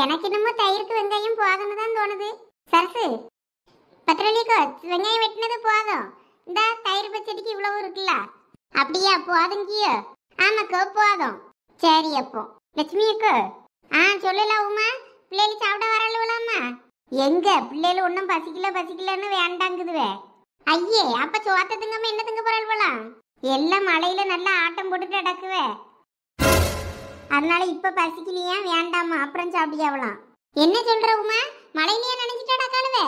எனக்கு என்னமோ தயிருக்கு வெங்காயம் போதும்னு தான் தோணுது. சரசு, பத்திரலிக்கோ வெங்காயம் வெட்டினது போதும். இந்த தயிர் பச்சடிக்கு இவ்வளவு இருக்குல்ல. அப்படியா? போதுங்கியோ? ஆமாக்கோ போதும். சரி அப்போ லட்சுமி அக்கோ. சொல்லல உமா, பிள்ளைகள் சாப்பிட வரலுவலாமா? எங்க பிள்ளைகள் ஒன்றும் பசிக்கலன்னு வேண்டாங்குதுவே. ஐயே, அப்ப சோத்த திங்காம என்ன திங்க போறாள்வலாம்? எல்லாம் மழையில நல்லா ஆட்டம் போட்டுட்டு அடக்குவே. அதனால இப்ப பசிக்கலையா வேண்டாமா, அப்புறம் சாப்பிடியாவலாம். என்ன சொல்ற உமா? மழையிலேயே நினைச்சிட்டு அடக்காளுவே.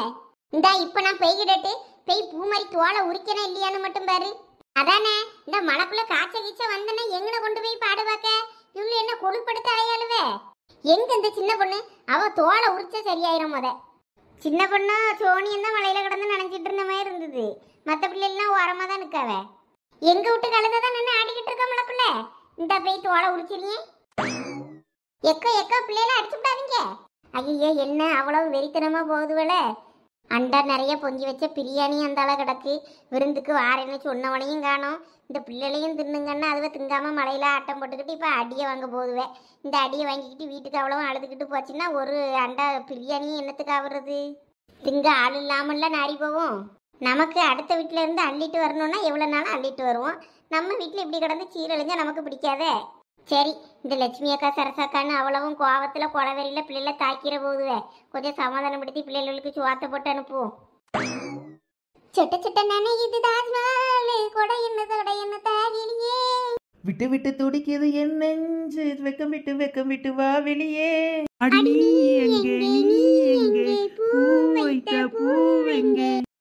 இந்தா இப்ப நான் பெய்கிடட்டு பெய் பூ மாதிரி தோலை உரிக்கணும் இல்லையான்னு மட்டும் பாரு. அதானே, இந்த மழைக்குள்ள காய்ச்ச கீச்ச வந்தனா எங்கன கொண்டு போய் பாடு பார்க்க? இவ்வளவு என்ன கொழுப்படுத்த அலையாளுவே. எங்க இந்த சின்ன பொண்ணு? அவ தோலை உரிச்சா சரியாயிரும். முத சின்ன பொண்ணு சோனியும் தான் மழையில கிடந்து நினைச்சிட்டு இருந்த மாதிரி இருந்தது. மற்ற பிள்ளைலாம் ஓரமா தான் நிற்காவ. எங்க விட்டு கழுதான் நின்று ஆடிக்கிட்டு இருக்க மழைக்குள்ள. இந்த போய் தோலை உரிச்சிலியே. எக்கோ பிள்ளைல அடிச்சு விடாதீங்க. ஐயோ, என்ன அவ்வளவு வெறித்தனமா போகுதுவல. அண்டா நிறைய பொங்கி வச்ச பிரியாணி அந்தால கிடக்கு. விருந்துக்கு வாரேன்னு சொன்னவனையும் காணும். இந்த பிள்ளைகளையும் தின்னுங்கன்னா அதுவே திங்காம மழையில ஆட்டம் போட்டுக்கிட்டு இப்போ அடியை வாங்க போதுவேன். இந்த அடியை வாங்கிக்கிட்டு வீட்டுக்கு அவ்வளவும் அழுதுகிட்டு போச்சுன்னா ஒரு அண்டா பிரியாணியும் என்னத்துக்கு ஆகுறது? திங்க ஆள் இல்லாமல்ல நாரி போவோம். நமக்கு அடுத்த வீட்டில இருந்து அள்ளிட்டு வரணும்னா எவ்வளோ நாளும் அள்ளிட்டு வருவோம். நம்ம வீட்டில் இப்படி கிடந்து சீரழிஞ்சா நமக்கு பிடிக்காதே. சரி, இந்த லட்சுமி அக்கா சரசாக்கான்னு அவ்வளவும் கோவத்தில் கொலவெறியில் பிள்ளைகளை தாக்கிற போதுவே. கொஞ்சம் சமாதானப்படுத்தி பிள்ளைகளுக்கு சுவாத்த போட்டு அனுப்புவோம். சொட்ட நினைக்குது தாஜ்மஹால், கொடை என்ன தாகிலியே. விட்டு விட்டு துடிக்குது என் நெஞ்சு, வெக்கம் விட்டு வா வெளியே.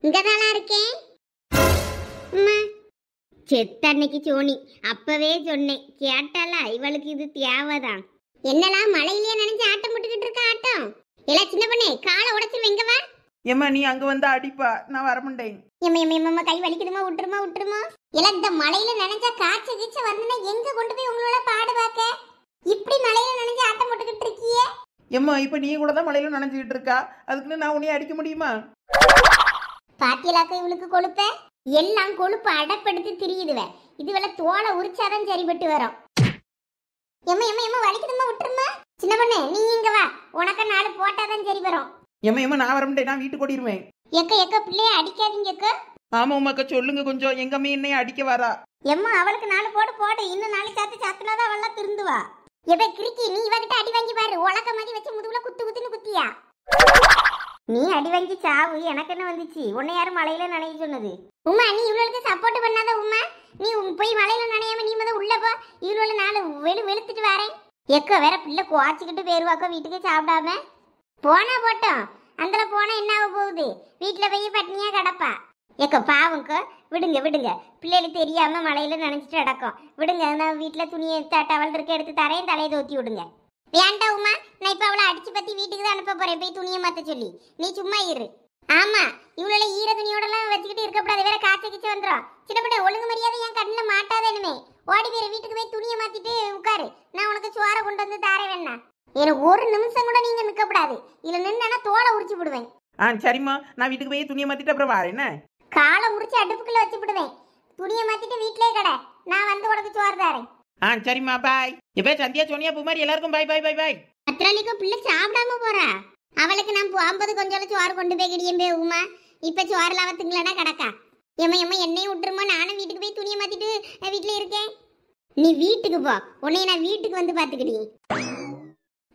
இங்கதானா இருக்கேன். செத்த அன்னைக்கு சோனி அப்பவே சொன்னேன், கேட்டாலா? இவளுக்கு இது தேவைதான். என்னலாம் மழையிலேயே நினைச்சு ஆட்டம் போட்டுக்கிட்டு இருக்க ஆட்டம். எல்லாம் சின்ன பண்ணே காலை உடைச்சு வெங்கவா. ஏமா நீ அங்க வந்து அடிப்பா, நான் வரமாட்டேன். எம்மா கை வலிக்குதுமா, விட்டுருமா. எல்லாம் இந்த மழையில நினைச்சா காய்ச்ச கீச்ச வந்தனா எங்க கொண்டு போய் உங்களோட பாடு பார்க்க? இப்படி மழையில நினைச்சு ஆட்டம் போட்டுக்கிட்டு இருக்கியே. எம்மா இப்ப நீ கூட தான் மழையில நினைச்சுக்கிட்டு இருக்கா, அதுக்குன்னு நான் உன்னைய அடிக்க முடியுமா? பாத்தியலாக்க இவளுக்கு கொழுப்ப எல்லாம் கொழுப்பு அடப்படுத்தி திரியுதுவ. இதுவெல்ல தோலை உரிச்சாதான் சரிபட்டு வரும். எம்மா வலிக்குதுமா, விட்டுருமா. சின்ன பொண்ணு நீ இங்க வா, உனக்கு 4 போட்டாதான் சரி வரும். எம்மா நான் வரமாட்டேன், நான் வீட்டுக்கு ஓடிடுவேன். எக்க பிள்ளைய அடிக்காதீங்க அக்கா. ஆமா உமாக்கா, சொல்லுங்க கொஞ்சம். எங்க அம்மா என்னைய அடிக்க வரா. எம்மா அவளுக்கு 4 போடு. இன்னும் 4 சாத்துனாதான் அவள்லாம் திருந்துவா. கிறுக்கி, நீ இவகிட்ட அடி வாங்கி பாரு. உலக்க மாதிரி வச்சு முதுகுல குத்துன்னு குத்தியா? நீ அடி வாங்கி சாவு, எனக்கு என்ன வந்துச்சு? உன்னை யாரும் மழையில நனைய சொன்னது? உமா, நீ இவளுக்கு சப்போர்ட் பண்ணாத உமா. நீ போய் மழையில நனையாம நீ முத உள்ள போ. இவளோட 4 வெளுத்துட்டு வரேன். எக்க வேற பிள்ளை குவாச்சிக்கிட்டு பேருவாக்கோ வீட்டுக்கு சாப்பிடாம. போனா போட்டோம், அந்தல போனா என்ன ஆக போகுது? வீட்டுல போய் பட்னியா கிடப்பா. எக்க பாவங்க, விடுங்க. பிள்ளைகளுக்கு தெரியாம மழையில நினைச்சிட்டு அடக்கம். விடுங்க, நான் வீட்டுல துணியை டவல் இருக்க எடுத்து தரேன், தலையை தோத்தி விடுங்க. வேண்டாம் உமா, நான் இப்ப அவளை அடிச்சு பத்தி வீட்டுக்கு தான் அனுப்ப போறேன். போய் துணியை மாத்த சொல்லி நீ சும்மா இரு. ஆமா, இவ்வளோ ஈர துணியோடலாம் வச்சுக்கிட்டு இருக்கக்கூடாது. வேற காய்ச்ச கிச்ச வந்துடும். சின்னப்பட்ட ஒழுங்கு மரியாதை என் கண்ணில் மாட்டாதேனுமே. ஓடி பேர் வீட்டுக்கு போய் துணியை மாத்திட்டு உட்காரு. நான் உனக்கு சுவாரை கொண்டு வந்து தாரேன். வேணா எனக்கு ஒரு நிமிஷம் கூட நீங்க நிற்கப்படாது. இதுல நின்னா தோலை உரிச்சு விடுவேன். சரிம்மா, நான் வீட்டுக்கு போய் துணியை மாத்திட்டு அப்புறம் வரேன். என்ன காலை உரிச்சு அடுப்புக்குள்ள வச்சு விடுவேன். துணியை மாத்திட்டு வீட்டிலே கடை, நான் வந்து உனக்கு சோறு தாரேன். சரிம்மா, பாய். எப்ப சந்தியா சோனியா பூமாரி எல்லாருக்கும் பாய். பத்திராளிக்கு பிள்ளை சாப்பிடாம போறா. அவளுக்கு நான் 50 கொஞ்சம் சோறு கொண்டு போய் கிடியம்பே உமா. இப்ப சோறுல அவத்துங்களா கிடக்கா. எம்மா என்னையும் விட்டுருமா. நானும் வீட்டுக்கு போய் துணியை மாத்திட்டு வீட்டுல இருக்கேன். நீ வீட்டுக்கு போ, உன்னைய நான் வீட்டுக்கு வந்து பாத்துக்கிடி.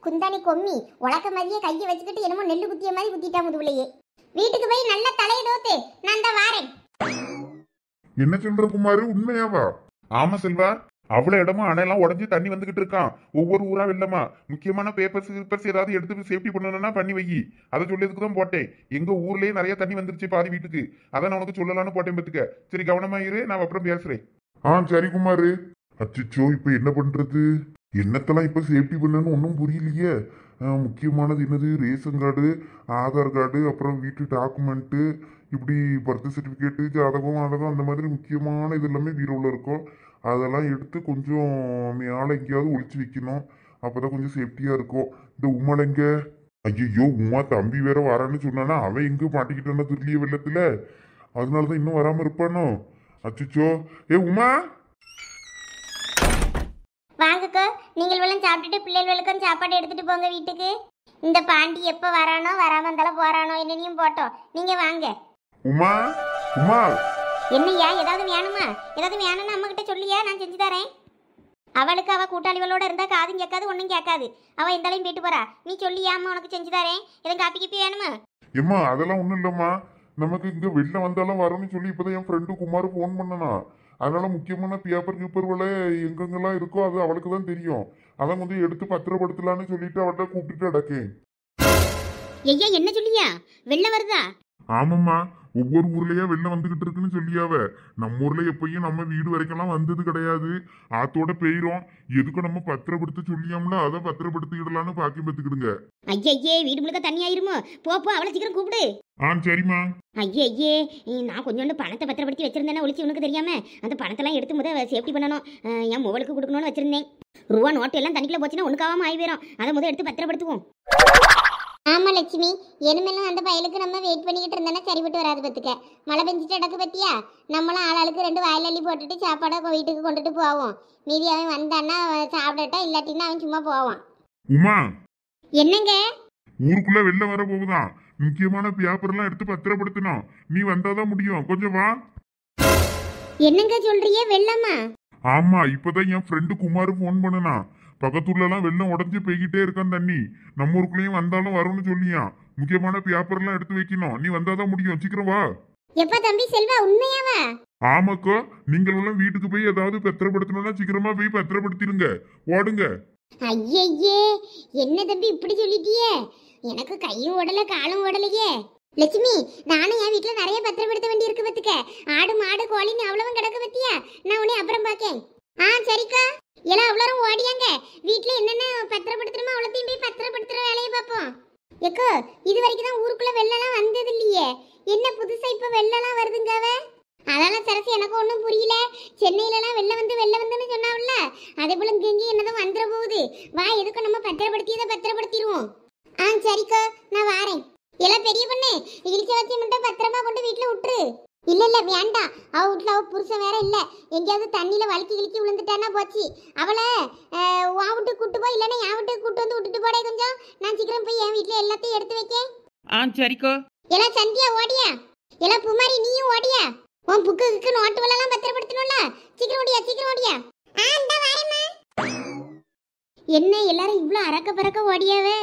குந்தாணி கொம்மி உலக்க மாதிரியே கையை வச்சுக்கிட்டு என்னமோ நெல்லு குத்திய மாதிரி குத்திட்டா முதுகுலையே. வீட்டுக்கு போய் நல்ல தலையை தோத்து நான் தான் வாரேன். என்ன சொல்ற குமாரு, உண்மையாவா? ஆமா செல்வா, அவ்வளவு இடமும் அணையெல்லாம் உடஞ்சி தண்ணி வந்துகிட்டு இருக்கான். ஒவ்வொரு ஊரா வெள்ளமா. முக்கியமான பேப்பர்ஸ் ஏதாவது எடுத்து சேஃப்டி பண்ணணும்னா பண்ணி வை. அதை சொல்லியதுக்கு தான் போட்டேன். எங்க ஊர்லயே நிறைய தண்ணி வந்துருச்சு பாதி வீட்டுக்கு. அதை நான் உனக்கு சொல்லலாம்னு போட்டேன். பத்துக்க சரி, கவனமாயிரு, நான் அப்புறம் பேசுறேன். சரி குமாரு. அச்சோ, இப்ப என்ன பண்றது? என்னத்தெல்லாம் இப்ப சேஃப்டி பண்ணணும்னு ஒன்றும் புரியலையே. முக்கியமானது என்னது? ரேஷன் கார்டு, ஆதார் கார்டு, அப்புறம் வீட்டு டாக்குமெண்ட்டு, இப்படி பர்த் சர்டிஃபிகேட்டு, ஜாதகம் அந்த மாதிரி முக்கியமான இது எல்லாமே பீரோவில் இருக்கும். அதெல்லாம் எடுத்து கொஞ்சம் மேலே எங்கேயாவது ஒழிச்சு வைக்கணும். அப்போதான் கொஞ்சம் சேஃப்டியாக இருக்கும். இந்த உமாலைங்க, ஐயோ உமா தம்பி வேற வரான்னு சொன்னானா, அவன் எங்கே மாட்டிக்கிட்டானா தெரியலையே வெள்ளத்தில். அதனாலதான் இன்னும் வராமல் இருப்பானோ. அச்சோ, உமா வாங்கக்கோ, நீங்கள் சாப்பிட்டுட்டு பிள்ளைகளுக்கும் சாப்பாடு எடுத்துட்டு போங்க வீட்டுக்கு. இந்த பாண்டி எப்ப வரானோ வராம இருந்தாலும் போறானோ என்னனையும் போட்டோம். நீங்க வாங்க. உமா உமா என்னையா ஏதாவது வேணுமா? ஏதாவது வேணும்னு அம்மா கிட்ட சொல்லியா, நான் செஞ்சு தரேன். அவளுக்கு அவ கூட்டாளிகளோட இருந்தா காதும் கேட்காது ஒன்றும் கேட்காது. அவ எந்தாலையும் போயிட்டு போறா. நீ சொல்லியா அம்மா உனக்கு செஞ்சு தரேன். எதுவும் காப்பி கிப்பி வேணுமா? எம்மா அதெல்லாம் ஒண்ணும் இல்லம்மா. நமக்கு இங்க வெளில வந்தாலும் வரணும்னு சொல்லி இப்பதான் என் ஃப்ரெண்டு குமார் ஃபோன் பண்ணனா. அதனால முக்கியமான பேப்பர் கீப்பர்களை எங்கெங்கெல்லாம் இருக்கோ அது அவளுக்கு தான் தெரியும். அதான் கொஞ்சம் எடுத்து பத்திரப்படுத்தலான்னு சொல்லிட்டு அவள்கிட்ட கூப்பிட்டுட்டு அடக்கேன். ஐயா என்ன சொல்லியா? வெள்ள வருதா? ஆமாம்மா, ஒவ்வொரு ஊர்லயே வெளில வந்துகிட்டு இருக்குன்னு சொல்லியாவ. நம்ம ஊர்ல எப்பயும் நம்ம வீடு வரைக்கும்லாம் வந்தது கிடையாது. ஆத்தோட பெய்றோம். எதுக்கும் நம்ம பத்திரப்படுத்த சொல்லியாம்ல, அதை பத்திரப்படுத்திக்கிடலான்னு பாக்கி பத்துக்கிடுங்க. ஐயே வீடு முழுக்க தண்ணி ஆயிருமோ? போ அவளை சீக்கிரம் கூப்பிடு. சரிம்மா. ஐயே நான் கொஞ்சோண்டு பணத்தை பத்திரப்படுத்தி வச்சிருந்தேன்னா ஒளிச்சு உனக்கு தெரியாம அந்த பணத்தெல்லாம் எடுத்து முத சேஃப்டி பண்ணணும். என் மொபைலுக்கு கொடுக்கணும்னு வச்சிருந்தேன். ரூபா நோட்டு எல்லாம் தண்ணிக்குள்ள போச்சுன்னா ஒன்றுக்காவாம ஆகி போயிடும். அதை முத எடுத்து பத்திரப்படுத்துவோம். ஆமா லட்சுமி, இனிமேலும் அந்த பயலுக்கு நம்ம வெயிட் பண்ணிக்கிட்டு இருந்தோன்னா சரிபட்டு வராது. பத்துக்க மழை பெஞ்சிட்டு அடக்கு பத்தியா, நம்மளும் ஆளாளுக்கு 2 வாயில் அள்ளி போட்டுட்டு சாப்பாடை வீட்டுக்கு கொண்டுட்டு போவோம். மீதி அவன் வந்தான்னா சாப்பிடட்டா, இல்லாட்டின்னா அவன் சும்மா போவான். உமா என்னங்க ஊருக்குள்ள வெளில வர போகுதான். முக்கியமான பேப்பர்லாம் எடுத்து பத்திரப்படுத்தணும். நீ வந்தாதான் முடியும். கொஞ்சம் வா. என்னங்க சொல்றியே? வெள்ளமா? ஆமா, இப்பதான் என் ஃப்ரெண்டு குமார் ஃபோன் பண்ணனா. பக்கத்துல எல்லாம் வெள்ளம் உடஞ்சி போய்கிட்டே இருக்கான் தண்ணி. நம்ம ஊருக்குள்ளேயும் வந்தாலும் வரும்னு சொல்லியா. முக்கியமான பேப்பர்லாம் எடுத்து வைக்கணும். நீ வந்தாதான் முடியும். சீக்கிரம் வா. எப்ப தம்பி செல்வா, உண்மையாவா? ஆமாக்கா, நீங்கள் எல்லாம் வீட்டுக்கு போய் ஏதாவது பத்திரப்படுத்தணும்னா சீக்கிரமா போய் பத்திரப்படுத்திருங்க. ஓடுங்க. ஐயே என்ன தம்பி இப்படி சொல்லிட்டியே? எனக்கு கையும் ஓடல காலும் ஓடலையே. லட்சுமி, நானும் என் வீட்டுல நிறைய பத்திரப்படுத்த வேண்டி இருக்கு பத்துக்க. ஆடு மாடு கோழின்னு அவ்வளவும் கிடக்கு பத்தியா. நான் உன்னை அப்புறம் பாக்கேன். சரிக்கா. எல்லாம் அவ்வளவும் ஓடியாங்க. வீட்டுல என்னென்ன பத்திரப்படுத்தணுமோ அவ்வளோத்தையும் போய் பத்திரப்படுத்துற வேலையை பார்ப்போம். எக்கோ, இது வரைக்கும் தான் ஊருக்குள்ள வெள்ளம்லாம் வந்தது இல்லையே. என்ன புதுசா இப்ப வெள்ளம்லாம் வருதுங்காவ? அதெல்லாம் சரசு எனக்கு ஒன்றும் புரியல. சென்னையிலலாம் வெள்ளம் வந்துன்னு சொன்னாவில்ல, அதே போல இங்கே என்னதான் வந்துட போகுது. வா, எதுக்கும் நம்ம பத்திரப்படுத்தியதை பத்திரப்படுத்திடுவோம். சரிக்கா, நான் வாரேன். எல்லாம் பெரிய பொண்ணு, இழிச்ச வச்சு மட்டும் பத்திரமா கொண்டு வீட்டுல விட்டுரு. இல்ல வேண்டாம். அவ வீட்டுல அவ புருஷன் வேற இல்ல. எங்கேயாவது தண்ணியில வலிக்கி கிழிக்கி விழுந்துட்டானா போச்சு. அவளை உன் வீட்டுக்கு கூட்டு போய், இல்லைன்னா என் வீட்டுக்கு கூட்டு வந்து விட்டுட்டு போடே கொஞ்சம். நான் சீக்கிரம் போய் என் வீட்டுல எல்லாத்தையும் எடுத்து வைக்கேன். சரிக்கோ. எல்லாம் சந்தியா ஓடியா. எல்லாம் புமாரி நீயும் ஓடியா. உன் புக்கு நோட்டு எல்லாம் பத்திரப்படுத்தணும்ல. சீக்கிரம் ஓடியா. என்ன எல்லாரும் இவ்வளவு அரக்க பறக்க ஓடியாவே?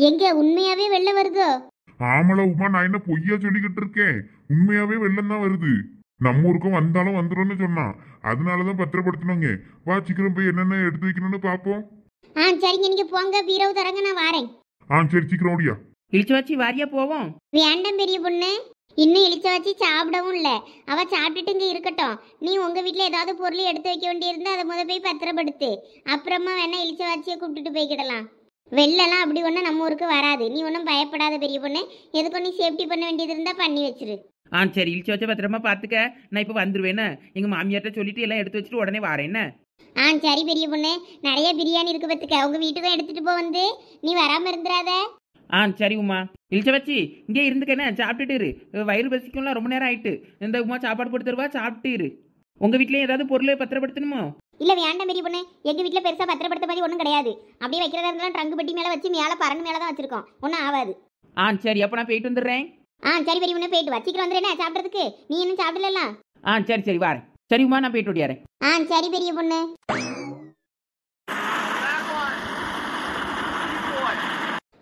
எங்க உண்மையாவே வெள்ள வருதோ? ஆமல உமா, நான் என்ன பொய்யா சொல்லிக்கிட்டு இருக்கேன்? உண்மையாவே வெள்ளம் தான் வருது. நம்ம ஊருக்கும் வந்தாலும் வந்துரும்னு சொன்னான். அதனாலதான் பத்திரப்படுத்தணுங்க. வா, சீக்கிரம் போய் என்னென்ன எடுத்து வைக்கணும்னு பாப்போம். சரிங்க, நீங்க போங்க, பீரவு தரங்க, நான் வாரேன். சரி, சீக்கிரம் ஓடியா. இழிச்சு வச்சு வாரியா போவோம். வேண்டாம் பெரிய பொண்ணு, இன்னும் இழிச்ச வச்சு சாப்பிடவும் இல்லை. அவ சாப்பிட்டுட்டு இங்க இருக்கட்டும். நீ உங்க வீட்டுல ஏதாவது பொருள் எடுத்து வைக்க வேண்டியிருந்தா அதை முத போய் பத்திரப்படுத்து. அப்புறமா வேணா இழிச்ச வச்சியை கூப்பிட்டுட்டு போய்க்கிடலாம். வெள்ளெல்லாம் அப்படி ஒன்றும் நம்ம ஊருக்கு வராது. நீ ஒன்றும் பயப்படாத பெரிய பொண்ணு. எதுக்கும் நீ சேஃப்டி பண்ண வேண்டியது இருந்தா பண்ணி வச்சிரு. சரி, இழிச்சு வச்ச பத்திரமா பாத்துக்க. நான் இப்ப வந்துருவேன்னு எங்க மாமியார்ட்ட சொல்லிட்டு எல்லாம் எடுத்து வச்சுட்டு உடனே வாரேன். சரி பெரிய பொண்ணு, நிறைய பிரியாணி இருக்கு பத்துக்க. உங்க வீட்டுக்கும் எடுத்துட்டு போ வந்து. நீ வராம இருந்துடாத. சரி உமா. இழிச்ச வச்சு இங்கே இருந்துக்கண்ணே, சாப்பிட்டுட்டு இரு. வயிறு பசிக்கும்லாம் ரொம்ப நேரம் ஆயிட்டு. இந்த உமா சாப்பாடு போட்டு தருவா, சாப்பிட்டு இரு. உங்க வீட்லயே ஏதாவது பொருள் பத்திரப்படுத்தணுமோ? இல்ல வேண்டாம் பெரிய பொண்ணு, எங்க வீட்டுல பெருசா பத்திரப்படுத்த மாதிரி ஒன்றும் கிடையாது. அப்படியே வைக்கிறதா இருந்தாலும் ட்ரங்கு பெட்டி மேல வச்சு மேல பறந்து மேலதான் வச்சிருக்கோம். ஒன்றும் ஆகாது. சரி, அப்ப நான் போயிட்டு வந்துடுறேன். சரி பெரிய பொண்ணு, போயிட்டு வா. சீக்கிரம் வந்துடுறேன் சாப்பிட்றதுக்கு. நீ இன்னும் சாப்பிடலாம். சரி வாரேன். சரி உமா, நான் போயிட்டு ஓடியாரேன். சரி பெரிய பொண்ணு.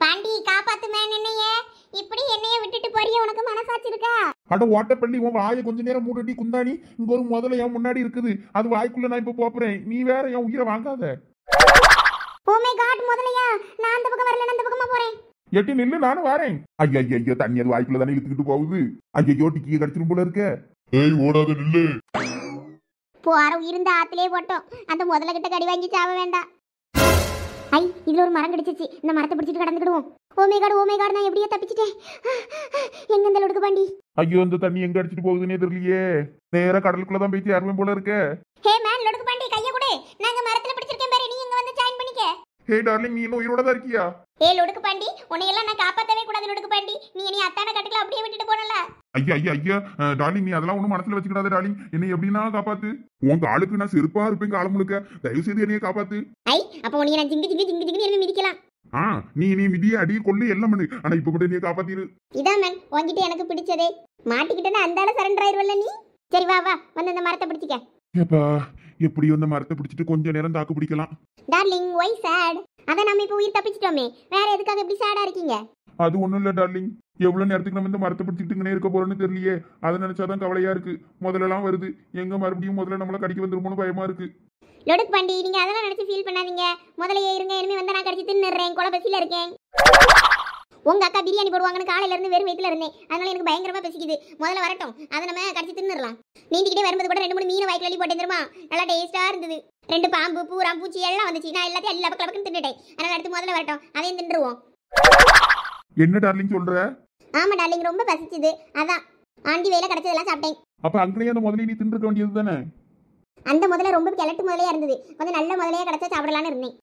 பாண்டி, காப்பாத்து மேன் என்னையே. இப்படி என்னைய விட்டுட்டு போறிய? உனக்கு மனசாட்சி இருக்கா? அட ஓட்டப்பள்ளி, உன் வாயை கொஞ்ச நேரம் மூடட்டி குந்தாணி. இங்க ஒரு முதல்ல என் முன்னாடி இருக்குது. அது வாய்க்குள்ள நான் இப்ப போறேன். நீ வேற என் உயிரை வாங்காத. ஓ மை காட், முதலையா? நான் அந்த பக்கம் வரல, அந்த பக்கமா போறேன். எட்டி நில்லு, நானும் வரேன். ஐயோ, தண்ணி அது வாய்க்குள்ள தானே இழுத்துக்கிட்டு போகுது. ஐயோ, டிக்கிய கடிச்சிரும் போல இருக்க. ஓடாத நில்லு. போற உயிருந்த ஆத்திலே போட்டோம். அந்த முதல்ல கிட்ட கடி வாங்கி சாவ வேண்டாம். இதுல ஒரு மரம் கிடைச்சிச்சு. இந்த மரத்தை பிடிச்சிட்டு கடந்துக்கிடுவோம். ஓ மை காட், நான் எப்படியே தப்பிச்சிட்டேன். எங்க இந்த லொடுக்கு பாண்டி? ஐயோ, இந்த தண்ணி எங்க அடிச்சிட்டு போகுதுன்னே தெரியலையே. நேரா கடலுக்குள்ளதான் போய் சேருவேன் போல இருக்க. ஹே மேன், லொடுக்கு பாண்டி கைய கொடு. நாங்க மரத்துல பிடிச்சிருக்கேன் பாரு. நீ இங்க வந்து ஜாயின் பண்ணிக்க. ஹே டார்லிங், நீ இன்னும் உயிரோட தான் இருக்கியா? லொடுக்கு பாண்டி, உன்னையெல்லாம் நான் காப்பாத்தவே கூடாது லொடுக்கு பாண்டி. நீ அத்தான கட்டுக்குள்ள அப்படியே விட்டுட்டு போனல. ஐயா டார்லிங், நீ அதெல்லாம் ஒண்ணும் மனசுல வச்சுக்கிடாத டார்லிங். என்னை எப்படின்னா காப்பாத்து. உங்க ஆளுக்கு நான் செருப்பா இருப்பேன் காலம் முழுக்க. தயவு செய்து என்னைய காப்பாத்து. அப்ப உன்னைய நான் ஜிங்கு என்ன மிதிக்கலாம். நீ விதியை அடி கொள்ளு எல்லாம் பண்ணு, ஆனா இப்ப மட்டும் நீ காப்பாத்திரு. இதான் மேன் உன்கிட்ட எனக்கு பிடிச்சதே. மாட்டிக்கிட்டேன்னா அந்த ஆள சரண்டர் ஆயிருவல்ல நீ. சரி வா வா வந்து இந்த மரத்தை பிடிச்சிக்க. ஏப்பா எப்படியோ அந்த மரத்தை பிடிச்சிட்டு கொஞ்ச நேரம் தாக்கு பிடிக்கலாம். Darling why sad? அதான் நம்ம இப்போ உயிர் தப்பிச்சிட்டோமே, வேற எதுக்காக இப்படி சேடா இருக்கீங்க? அது ஒண்ணும் இல்ல டார்லிங், எவ்வளவு நேரத்துக்கு நம்ம இந்த மரத்தை பிடிச்சிட்டுங்கன்னே இருக்க போறோம்னு தெரியலையே. அதை நினைச்சாதான் கவலையா இருக்கு. முதல்ல எல்லாம் வருது, எங்க மறுபடியும் முதல்ல நம்மள கடிக்க வந்துருமோன்னு பயமா இருக்கு. லொடுக் பாண்டி, நீங்க அதெல்லாம் நினைச்சு ஃபீல் பண்ணாதீங்க. முதலையே இருங்க, இனிமே வந்து நான் கடிச்சு தின்னுறேன், கொலை பசியில இருக்கேன். உங்க அக்கா பிரியாணி போடுவாங்கன்னு காலையில இருந்து வெறும் வயிற்றுல இருந்தேன், அதனால எனக்கு பயங்கரமா பசிக்குது. முதல்ல வரட்டும், அதை நம்ம கடிச்சு தின்னுறலாம். நீந்திக்கிட்டே வரும்போது கூட 2 3 மீன் வாய்க்கு அள்ளி போட்டேன் தெரியுமா, நல்லா டேஸ்டா இருந்தது. 2 பாம்பு பூரா பூச்சி எல்லாம் வந்துச்சு, நான் எல்லாத்தையும் எல்லா பக்கம் தின்னுட்டேன். அதனால அடுத்து முதல்ல வரட்டும், அதையும் தின்றுவோம். என்ன டார்லிங் சொல்ற? ஆமா டார்லிங், ரொம்ப பசிச்சுது, அதான் ஆண்டி வேலை கிடைச்சதெல்லாம் சாப்பிட்டேன். அப்ப அங்கேயே அந்த முதல்ல நீ தின்றுக்க வேண்டியது தானே? அந்த முதல்ல ரொம்ப கிழட்டு முதலையா இருந்தது, கொஞ்சம் நல்ல முதலையா கிடைச்சா சாப்பிடலான்னு இருந்தேன்.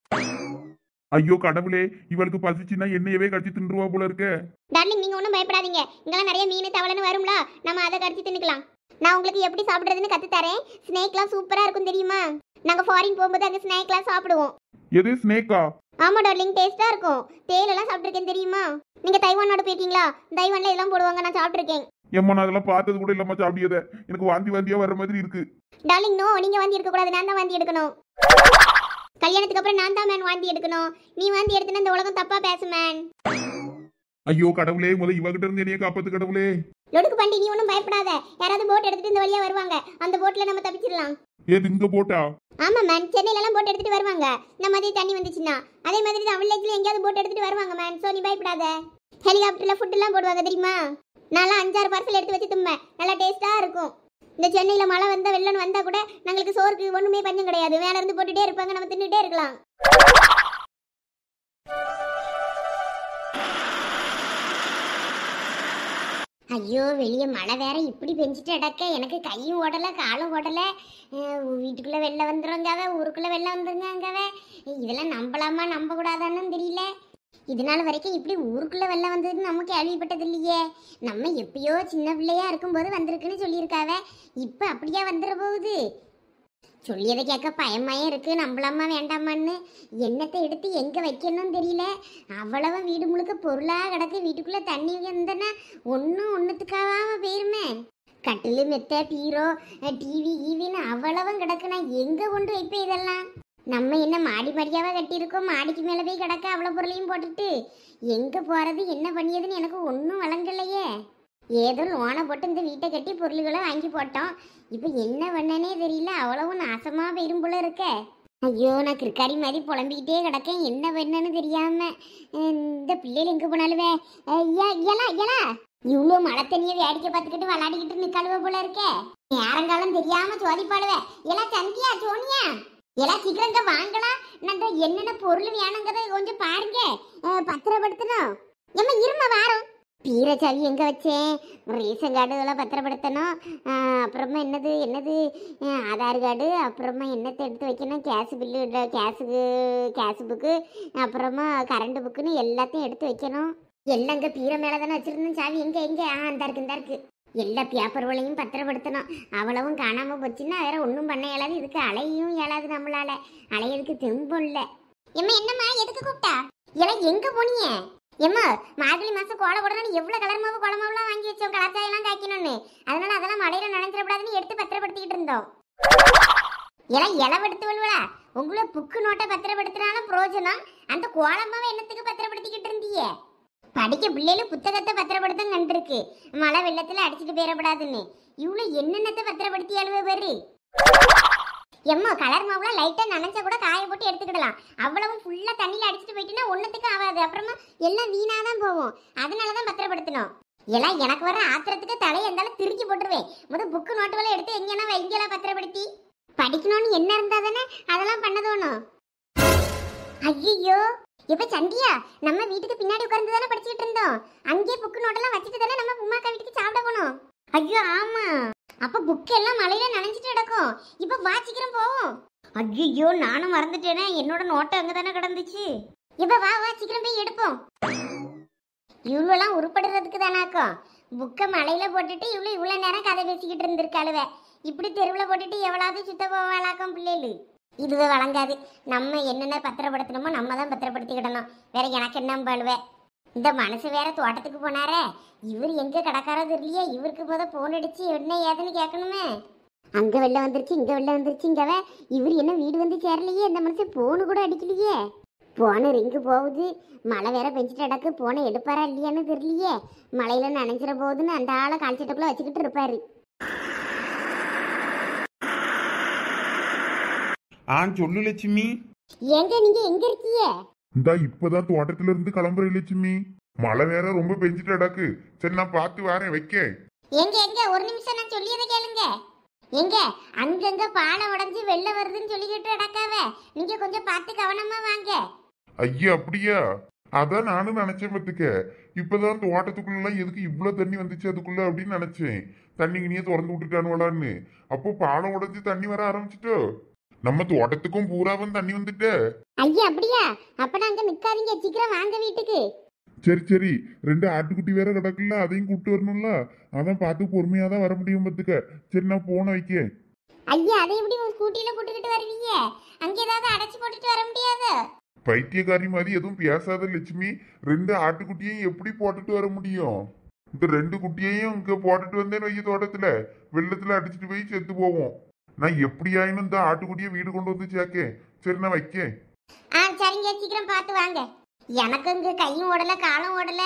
ஐயோ கடவுளே, இவளுக்கு பசிச்சுன்னா என்னையவே கடிச்சு தின்றுவா போல இருக்க. டார்லிங் நீங்க ஒன்றும் பயப்படாதீங்க, இங்கெல்லாம் நிறைய மீன் தவளைன்னு வரும்ல, நம்ம அதை கடிச்சு தின்னுக்கலாம். நான் உங்களுக்கு எப்படி சாப்பிடுறதுன்னு கத்து தரேன். ஸ்னேக்லாம் சூப்பரா இருக்கும் தெரியுமா? நாங்க ஃபாரின் போகும்போது அங்க ஸ்னேக்லாம் சாப்பிடுவோம். எது ஸ்னேக்கா? ஆமா டார்லிங், டேஸ்டா இருக்கும். தேயிலெல்லாம் சாப்பிட்டுருக்கேன் தெரியுமா? நீங்க தைவானோட போயிருக்கீங்களா? தைவான்ல இதெல்லாம் போடுவாங்க, நான் சாப்பிட்டுருக்கேன். ஏம்மா நான் அதெல்லாம் பார்த்தது கூட இல்லாம சாப்பிடியத, எனக்கு வாந்தியா வர்ற மாதிரி இருக்கு. டார்லிங் நோ, நீங்க வாந்தி எடுக்க கூடாது, நான் தான் வாந்தி எடுக்கணும். கல்யாணத்துக்கு அப்புறம் நான் தான் மேன் வாந்தி எடுக்கணும். நீ வாந்தி எடுத்துனா இந்த உலகம் தப்பா பேசு மேன். ஐயோ கடவுளே, இவகிட்ட இருந்து என்னைய காப்பாத்து கடவுளே. லொடுக்கு பண்டி, நீ ஒன்றும் பயப்படாத. யாராவது போட் எடுத்துட்டு இந்த வழியா வருவாங்க, அந்த போட்ல நம்ம தப்பிச்சிடலாம். ஏது இங்க போட்டா? ஆமா மேன், சென்னையில எல்லாம் போட் எடுத்துட்டு வருவாங்க. இந்த மாதிரி தண்ணி வந்துச்சுன்னா அதே மாதிரி தான் வில்லேஜ்ல எங்கேயாவது போட் எடுத்துட்டு வருவாங்க மேன். சோ நீ பயப்படாத. ஹெலிகாப்டர்ல ஃபுட் எல்லாம் போடுவாங்க தெரியுமா? நான்லாம் 5 6 பார்சல் எடுத்து வச்சு தும்பேன், நல்லா டேஸ்டா இருக்கும். இந்த சென்னையில மழை வந்தா வெள்ளம் வந்தா கூட நாங்களுக்கு சோறுக்கு ஒண்ணுமே பஞ்சம் கிடையாது. மேல இருந்து போட்டுட்டே இருப்பாங்க, நம்ம தின்னுட்டே இருக்கலாம். ஐயோ வெளியே மழை வேற இப்படி பெஞ்சிட்டு அடக்க, எனக்கு கையும் ஓடலை காலும் ஓடலை. வீட்டுக்குள்ளே வெளில வந்துடுங்காவ, ஊருக்குள்ளே வெளில வந்துருங்காவ. இதெல்லாம் நம்பலாமா நம்ப கூடாதான்னு தெரியல. இதனால வரைக்கும் இப்படி ஊருக்குள்ளே வெளில வந்ததுன்னு நம்ம கேள்விப்பட்டது இல்லையே. நம்ம எப்பயோ சின்ன பிள்ளையா இருக்கும்போது வந்திருக்குன்னு சொல்லியிருக்காவ, இப்போ அப்படியே வந்துட போகுது. சொல்லியதை கேட்க பயமாயே இருக்கு, நம்பலாமா வேண்டாமான்னு. எண்ணத்தை எடுத்து எங்கே வைக்கணும்னு தெரியல. அவ்வளவு வீடு முழுக்க பொருளாக கிடக்கு. வீட்டுக்குள்ளே தண்ணி வந்தனா ஒன்றுத்துக்காகாம போயிருமே. கட்டில் மெத்த பீரோ டிவி ஈவின்னு அவ்வளவும் கிடக்கு. நான் எங்கே கொண்டு வைப்பேன் இதெல்லாம்? நம்ம என்ன மாடி மாடியாவா கட்டியிருக்கோம், மாடிக்கு மேலே போய் கிடக்க அவ்வளோ பொருளையும் போட்டுட்டு எங்கே போகிறது என்ன பண்ணியதுன்னு எனக்கு ஒன்றும் வழங்கலையே. ஏதோ லோனை போட்டு இந்த வீட்டை கட்டி பொருள்களை வாங்கி போட்டோம். இப்போ என்ன பண்ணனே தெரியல, அவ்வளவும் நாசமாக போயிரும் போல இருக்க. ஐயோ நான் கிற்காரி மாதிரி புலம்பிக்கிட்டே கிடக்கேன், என்ன பண்ணன்னு தெரியாம. இந்த பிள்ளைகள் எங்கே போனாலுவே இவ்வளோ மழை தண்ணியை வேடிக்கை பார்த்துக்கிட்டு விளையாடிக்கிட்டு நிற்காளுவ போல இருக்கே. நேரங்காலம் தெரியாம சோதிப்பாளுவே. எல்லாம் சந்தியா சோனியா எல்லாம் சீக்கிரம் வாங்கலாம். நான் என்னென்ன பொருள் வேணுங்கிறத கொஞ்சம் பாருங்க, பத்திரப்படுத்தணும். ஏமா இருமா வாரம். பீரச்சாவி எங்கே வச்சேன்? ரேஷன் கார்டு இதெல்லாம் பத்திரப்படுத்தணும். அப்புறமா என்னது ஆதார் கார்டு, அப்புறமா என்னத்தை எடுத்து வைக்கணும், கேஸ் பில்லு, கேஸ் புக்கு, அப்புறமா கரண்ட் புக்குன்னு எல்லாத்தையும் எடுத்து வைக்கணும். எல்லாம் இங்கே பீரை மேலே தானே வச்சுருந்தேன் சாவி. எங்கே இந்த இருக்கு எல்லா பேப்பர்களையும் பத்திரப்படுத்தணும். அவ்வளவும் காணாமல் போச்சுன்னா வேற ஒன்றும் பண்ண இயலாது. இதுக்கு அலையும் இயலாது, நம்மளால அலையதுக்கு தெம்பும் இல்லை. எம்மா என்னம்மா எதுக்கு கூப்பிட்டா? எல்லாம் எங்கே போனீங்க? எம்மா மார்கழி மாசம் கோலை போடணும், எவ்வளோ கலர் மாவு குளமாவெல்லாம் வாங்கி வச்சோம், கலர்ச்சாயெல்லாம் காய்க்கணும்னு. அதனால அதெல்லாம் மழையில நனைஞ்சிடக்கூடாதுன்னு எடுத்து பத்திரப்படுத்திக்கிட்டு இருந்தோம். எல்லாம் இளவெடுத்து வருவா. உங்களை புக்கு நோட்டை பத்திரப்படுத்தினாலும் பிரோஜனம், அந்த கோலமாவை என்னத்துக்கு பத்திரப்படுத்திக்கிட்டு இருந்தீங்க? படிக்க பிள்ளைகளும் புத்தகத்தை பத்திரப்படுத்த கண்டிருக்கு, மழை வெள்ளத்துல அடிச்சுட்டு போயிடப்படாதுன்னு. இவ்வளோ என்னென்னத்தை பத்திரப்படுத்தி அழுவ பேரு. எம்மா கலர் மாவுலாம் லைட்டா நனைஞ்சா கூட காய போட்டு எடுத்துக்கிடலாம். அவ்வளவும் ஃபுல்லா தண்ணியில அடிச்சுட்டு போயிட்டுன்னா ஒன்னத்துக்கு ஆகாது, அப்புறமா எல்லாம் வீணாதான் போகும். அதனாலதான் பத்திரப்படுத்தணும். எல்லாம் எனக்கு வர ஆத்திரத்துக்கு தலையை இருந்தாலும் திருக்கி போட்டுருவேன். புக்கு நோட்டுகளை எடுத்து எங்கன்னா வைங்கெல்லாம் பத்திரப்படுத்தி படிக்கணும்னு என்ன இருந்தா தானே அதெல்லாம் பண்ண தோணும். ஐயோ இப்ப சந்தியா நம்ம வீட்டுக்கு பின்னாடி உட்கார்ந்து தானே படிச்சுட்டு இருந்தோம். அங்கேயே புக்கு நோட்டெல்லாம் வச்சுட்டு தானே நம்ம உமாக்கா வீட்டுக்கு சாப்பிட போனோம். ஐயோ ஆமா, அப்ப புக்கு எல்லாம் மழையில நனைஞ்சிட்டு கிடக்கும். இப்ப வா சீக்கிரம் போவோம். ஐயோ நானும் மறந்துட்டேனே, என்னோட நோட்டை அங்க தானே கிடந்துச்சு. இப்ப வா சீக்கிரம் போய் எடுப்போம். இவ்வளோலாம் உருப்படுறதுக்கு தானாக்கும். புக்கை மழையில போட்டுட்டு இவ்வளோ நேரம் கதை பேசிக்கிட்டு இருந்திருக்காளுவ. இப்படி தெருவில் போட்டுட்டு எவ்வளவு சுத்த போவாளாக்கும் பிள்ளைகளு. இதுவே வழங்காது. நம்ம என்னென்ன பத்திரப்படுத்தணுமோ நம்ம தான் பத்திரப்படுத்திக்கிடணும். வேற எனக்கு என்ன பாழுவே. இந்த மனசு வேற தோட்டத்துக்கு போனாரே, இவர் எங்க கிடக்காரோ தெரியலையே. இவருக்கு போன் அடிச்சு என்ன ஏதுன்னு கேட்கணுமே. அங்க வெளில வந்துருச்சு, இங்க வெளில வந்துருச்சுங்கவ. இவர் என்ன வீடு வந்து சேரலையே. இந்த மனுஷன் போனு கூட அடிக்கலையே. போன ரிங்கு போகுது. மழை வேற பெஞ்சிட்டு அடக்கு. போனை எடுப்பாரா இல்லையான்னு தெரியலையே. மழையில நனைஞ்சிட போகுதுன்னு அந்த ஆளை கால்ச்சட்டக்குள்ள வச்சுக்கிட்டு இருப்பாரு. சொல்லு லட்சுமி. எங்க நீங்க எங்க இருக்கீங்க? இந்தா இப்பதான் தோட்டத்துல இருந்து கிளம்புற லட்சுமி. மழை வேற ரொம்ப பெஞ்சிட்டு அடக்கு. சரி நான் பார்த்து வரேன், வைக்க. எங்க எங்க ஒரு நிமிஷம் நான் சொல்லியதை கேளுங்க. எங்க அங்கங்க பாலை உடைஞ்சு வெள்ள வருதுன்னு சொல்லிக்கிட்டு அடக்காவ. நீங்க கொஞ்சம் பார்த்து கவனமா வாங்க. ஐயா அப்படியா? அதான் நானும் நினைச்சேன் பத்துக்க. இப்பதான் தோட்டத்துக்குள்ள எதுக்கு இவ்வளவு தண்ணி வந்துச்சு அதுக்குள்ள அப்படின்னு நினைச்சேன். தண்ணி கிணிய திறந்து விட்டுட்டானுவலான்னு. அப்போ பாலம் உடைஞ்சு தண்ணி வர ஆரம்பிச்சுட்டோ. நம்ம தோட்டத்துக்கும் பூராவும் தண்ணி வந்துட்ட. ஐயா அப்படியா? அப்ப நாங்க நிக்காதீங்க, சீக்கிரம் வாங்க வீட்டுக்கு. சரி சரி, 2 ஆட்டுக்குட்டி வேற கிடக்குல்ல, அதையும் கூப்பிட்டு வரணும்ல. அதான் பார்த்து பொறுமையா தான் வர முடியும் பத்துக்க. சரி நான் போன வைக்க. ஐயா அதை எப்படி உங்க ஸ்கூட்டில கூட்டிக்கிட்டு வருவீங்க? அங்க ஏதாவது அடைச்சு போட்டுட்டு வர முடியாது? பைத்தியக்காரி மாதிரி எதுவும் பேசாத லட்சுமி. 2 ஆட்டுக்குட்டியையும் எப்படி போட்டுட்டு வர முடியும்? இந்த 2 குட்டியையும் இங்க போட்டுட்டு வந்தேன்னு வைக்க, தோட்டத்துல வெள்ளத்துல அடிச்சுட்டு போய் செத்து போவோம். நான் எப்படியாயினும் இந்த ஆட்டுக்குட்டியை வீடு கொண்டு வந்து சேர்க்கேன். சரி நான் வைக்கேன். சரிங்க, சீக்கிரம் பார்த்து வாங்க. எனக்கு இங்க கையும் ஓடல காலும் ஓடல.